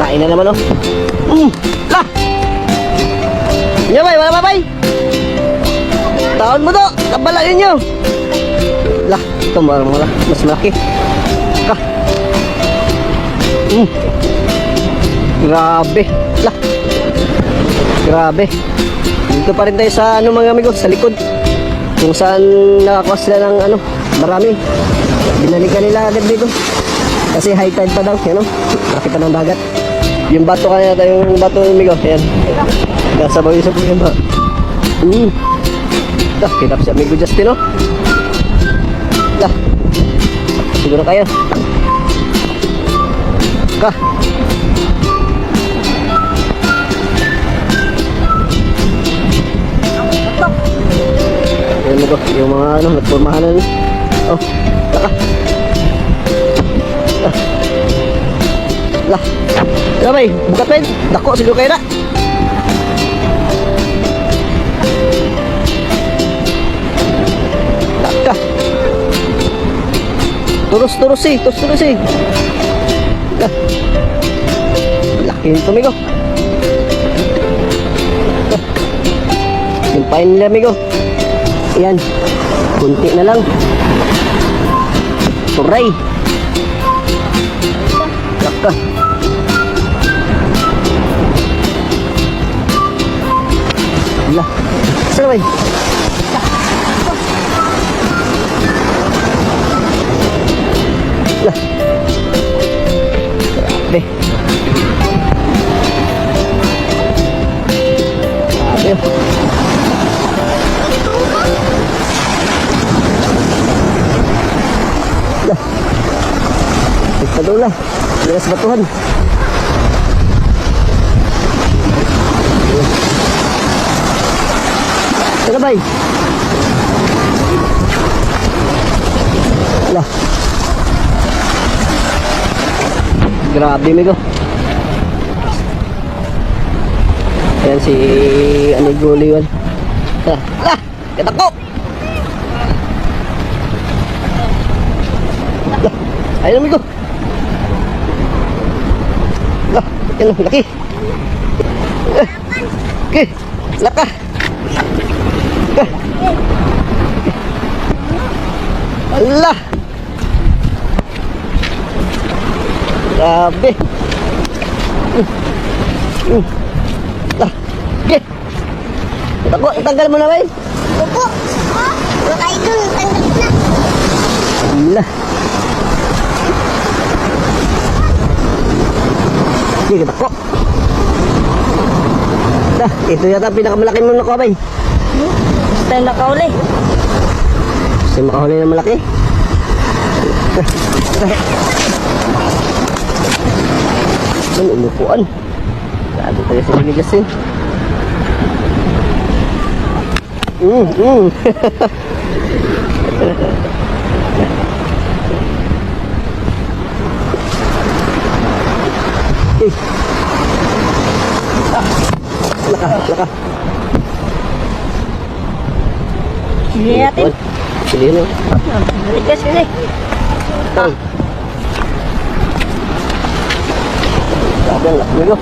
Kain na naman, oh. Lah! Yan, bay. Wala ba, bay? Taon mo to. Kabalain nyo. Lah, ito mula. Mas malaki. Ka. Grabe. Lah. Grabe. Dito pa rin tayo sa ano mga amigo, sa likod. Kung saan nakakuha sila ng ano, marami. Binalikan nila agad dito. Kasi high tide pa daw, yan o. Nakita ng dagat. Yung bato kanina tayo, yung bato amigo, yan. Kasabaw yung sabaw yung ba. Dah, kinap si amigo Justin, oh. Dah. Siguro kayo. Ka. Ayan mo ko, yung mga ano, nagpormahanan. Oh, laka. Lah. Ano ba, bukat pa yun. Dako, siguro kayo na. Laka. Turus eh. Lah. Laki nito, amigo. Himpain nila, amigo. Ayan. Kunti na lang. Turay. Laka. Lah. Saan ba? Lah. Grabe. Grabe. Lah. Ito doon lang. Lilas batuhan. Ano ba? Lah. Grabe, amigo. Ayan si Aniguli yun. Lah! Katako! Lah! Ayun, amigo. Lah! Yan, laki. Okay. Laka. Allah. Grabe. Lah. Okay. Tako, tanggal mo na ba? Opo. Mga idol, tanggal na. Allah. Sige, tako. Dah, ito yata pinakamalaki mo nakuha ba? Basta nakauli. Kasi makahuli na malaki. Ano, umupuan. Lalo tayo sa Binigas eh. Laka. Sige natin. Sige na. Balikas yun eh. Sabi ang laki nyo.